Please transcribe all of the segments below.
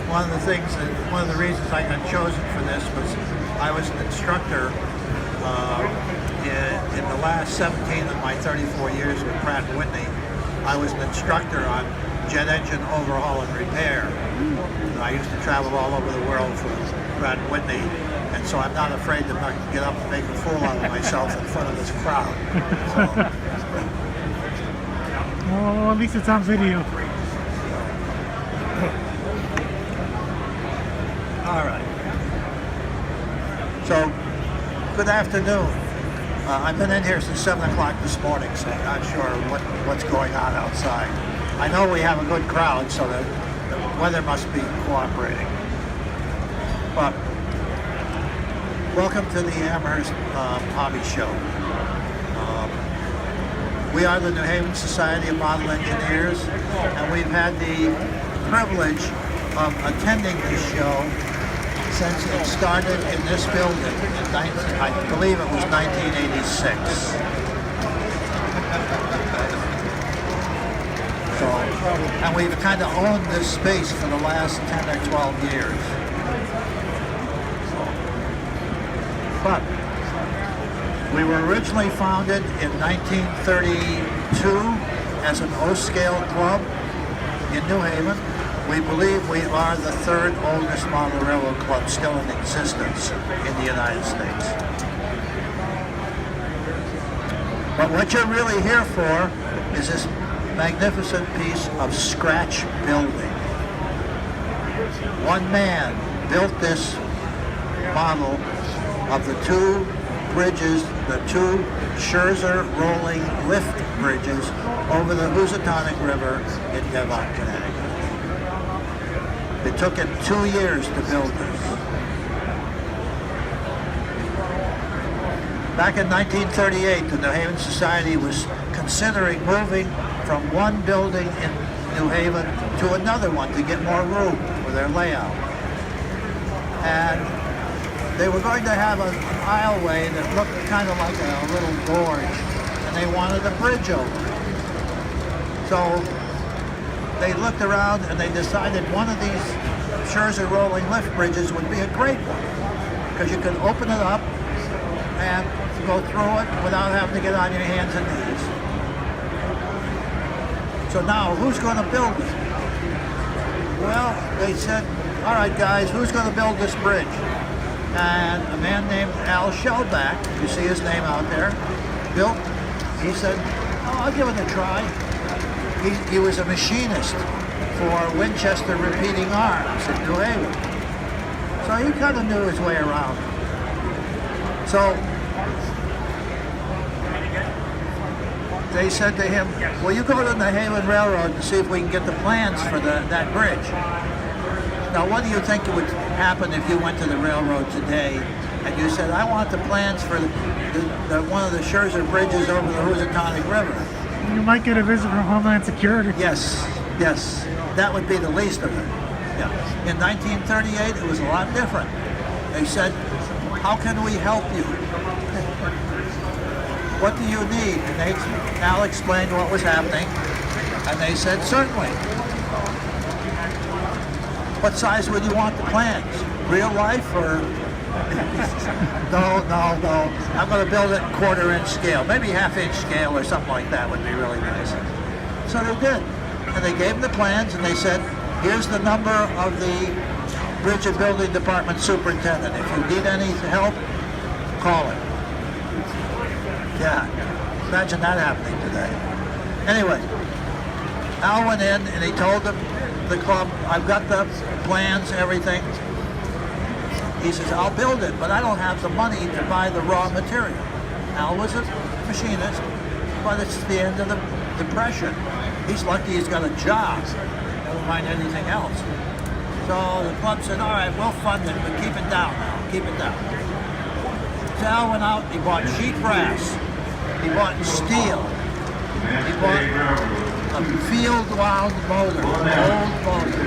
one of the things, one of the reasons I got chosen for this was I was an instructor in the last 17 of my 34 years with Pratt & Whitney. I was an instructor on jet engine overhaul and repair. I used to travel all over the world for Pratt & Whitney, and so I'm not afraid to get up and make a fool out of myself in front of this crowd. So. Oh, at least it's on video. All right. So, good afternoon. I've been in here since 7 o'clock this morning, so I'm not sure what's going on outside. I know we have a good crowd, so the weather must be cooperating. But welcome to the Amherst Hobby Show. We are the New Haven Society of Model Engineers, and we've had the privilege of attending this show since it started in this building in I believe it was 1986. So, and we've kind of owned this space for the last 10 or 12 years. But we were originally founded in 1932 as an O-scale club in New Haven. We believe we are the third oldest model railroad club still in existence in the United States. But what you're really here for is this magnificent piece of scratch building. One man built this model of the two bridges, the two Scherzer rolling lift bridges over the Housatonic River in Devon, Connecticut. It took him 2 years to build this. Back in 1938, the New Haven Society was considering moving from one building in New Haven to another one to get more room for their layout. And they were going to have an aisleway that looked kind of like a little gorge, and they wanted a bridge over it. So they looked around and they decided one of these Scherzer rolling lift bridges would be a great one, because you could open it up and go through it without having to get on your hands and knees. So now, who's going to build it? Well, they said, all right guys, who's going to build this bridge? And a man named Al Shellback, you see his name out there, built. He said, oh, I'll give it a try. He was a machinist for Winchester Repeating Arms in New Haven. So he kind of knew his way around. So they said to him, well, you go to the Haven Railroad and see if we can get the plans for that bridge. Now, what do you think would happen if you went to the railroad today and you said, I want the plans for one of the Scherzer bridges over the Housatonic River? You might get a visit from Homeland Security. Yes, yes. That would be the least of it. Yeah. In 1938, it was a lot different. They said, how can we help you? What do you need? And Al explained what was happening, and they said, certainly. What size would you want the plans? Real life or? No. I'm going to build it 1/4 inch scale, maybe 1/2 inch scale or something like that would be really nice. So they did. And they gave him the plans and they said, here's the number of the Bridge and Building Department Superintendent. If you need any help, call him. Yeah, imagine that happening today. Anyway, Al went in and he told them, the club, I've got the plans, everything. He says, I'll build it, but I don't have the money to buy the raw material. Al was a machinist, but it's the end of the Depression. He's lucky he's got a job. Never mind anything else. So the club said, all right, we'll fund it, but keep it down now, keep it down. So Al went out, he bought sheet brass, he bought steel, he bought a field wound motor, an old motor.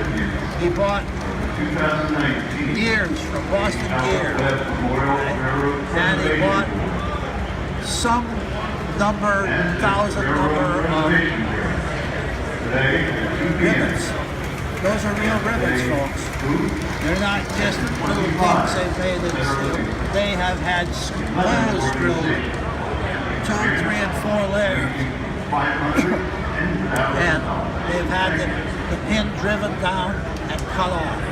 He bought gears from Boston Gear, and he bought some thousand number of rivets. Those are real rivets, folks. They're not just little things they've made in steel. They have had holes drilled 2, 3, and 4 layers. And they've had the pin driven down and cut off.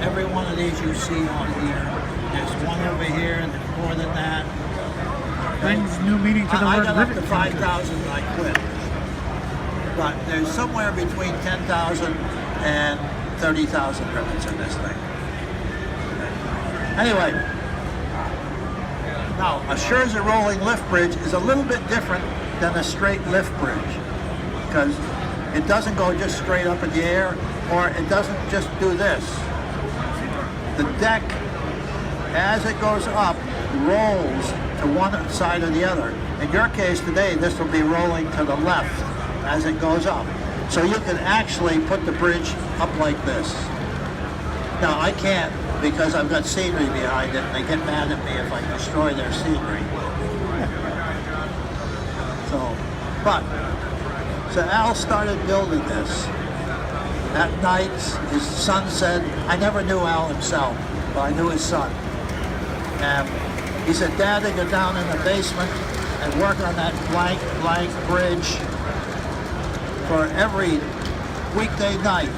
Every one of these you see on here. There's one over here and there's more than that. Brings new meaning to the I word got up rivet. to 5,000 and I quit. But there's somewhere between 10,000 and 30,000 rivets in this thing. Anyway, now a Scherzer rolling lift bridge is a little bit different than a straight lift bridge because it doesn't go just straight up in the air, or it doesn't just do this. The deck, as it goes up, rolls to one side or the other. In your case today, this will be rolling to the left as it goes up. So you can actually put the bridge up like this. Now I can't because I've got scenery behind it and they get mad at me if I destroy their scenery. So Al started building this. That night, his son said, I never knew Al himself, but I knew his son. And he said, Dad, they go down in the basement and work on that blank bridge for every weekday night,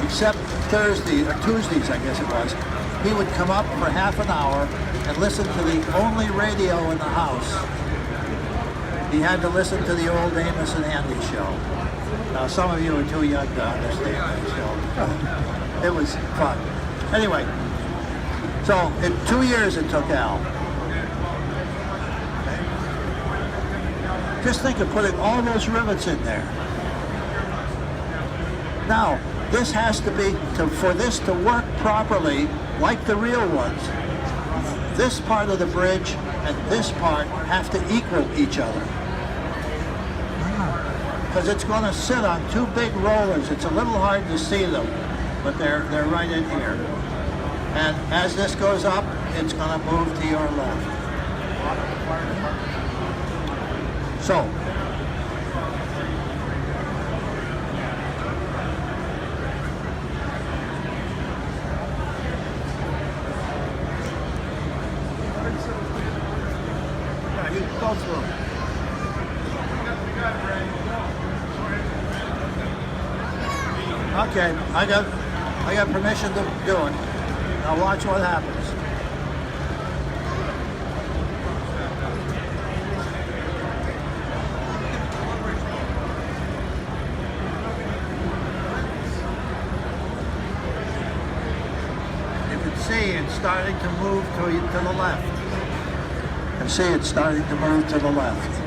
except Thursday, or Tuesdays, I guess it was. He would come up for half an hour and listen to the only radio in the house. He had to listen to the old Amos and Andy show. Now, some of you are too young to understand that show. It was fun. Anyway, so in 2 years it took Al. Just think of putting all those rivets in there. Now, this has to be, for this to work properly, like the real ones, this part of the bridge and this part have to equal each other. Because it's going to sit on 2 big rollers. It's a little hard to see them, but they're right in here. And as this goes up, it's going to move to your left. So, you can go through. Okay, I got permission to do it. Now watch what happens. You can see it's starting to move to the left. You can see it's starting to move to the left.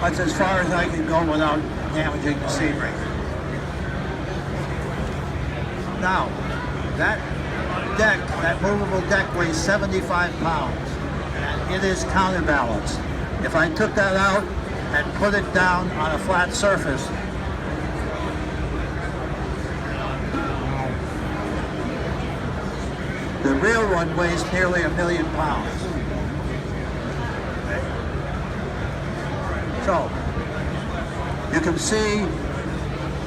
That's as far as I can go without damaging the scenery. Now, that deck, that movable deck weighs 75 pounds, and it is counterbalanced. If I took that out and put it down on a flat surface, the real one weighs nearly 1,000,000 pounds. So, you can see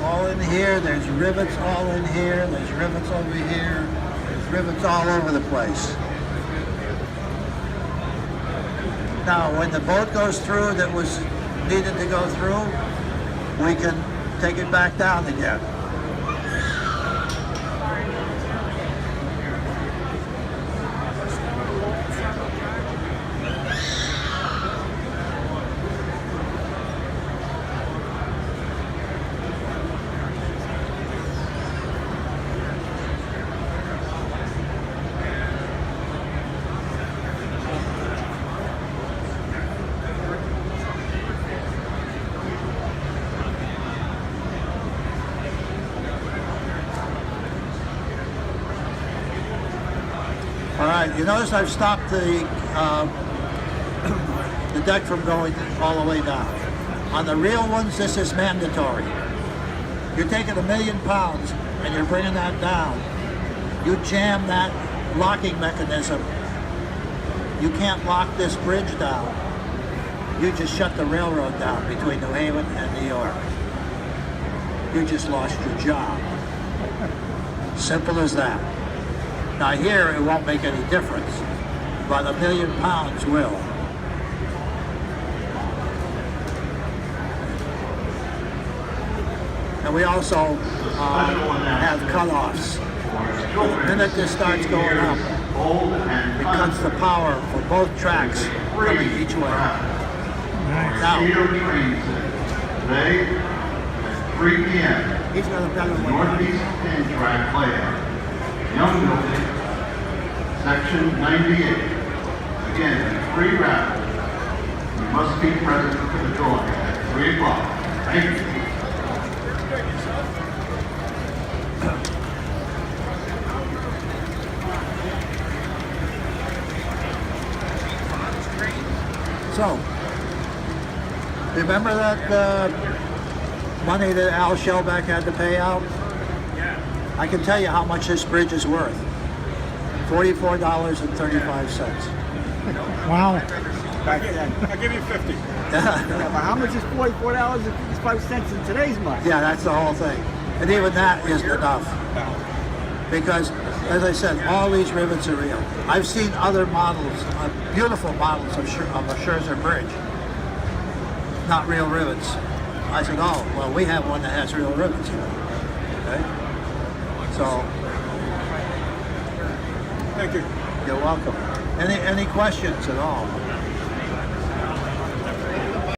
all in here, there's rivets all in here, there's rivets over here, there's rivets all over the place. Now, when the boat goes through that was needed to go through, we can take it back down again. All right, you notice I've stopped the deck from going all the way down. On the real ones, this is mandatory. You're taking 1,000,000 pounds, and you're bringing that down, you jam that locking mechanism. You can't lock this bridge down. You just shut the railroad down between New Haven and New York. You just lost your job. Simple as that. Now here, it won't make any difference, but £1 million will. And we also have cutoffs. The minute this starts going up, it cuts the power for both tracks coming each way. Now, today at 3 p.m. he's got a better one. Northeast Penn track layout. Young Building, section 98. Again, free raffle. You must be present for the drawing at 3 o'clock. Thank you. So, remember that money that Al Shellback had to pay out? I can tell you how much this bridge is worth. $44.35. Wow. Back then. I'll give you 50. Yeah, But how much is $44.55 in today's money? that's the whole thing. And even that isn't enough. Because, as I said, all these rivets are real. I've seen other models, beautiful models of a Scherzer bridge. Not real rivets. I said, oh, well, we have one that has real rivets here. Okay? So, Thank you. you're welcome. Any questions at all?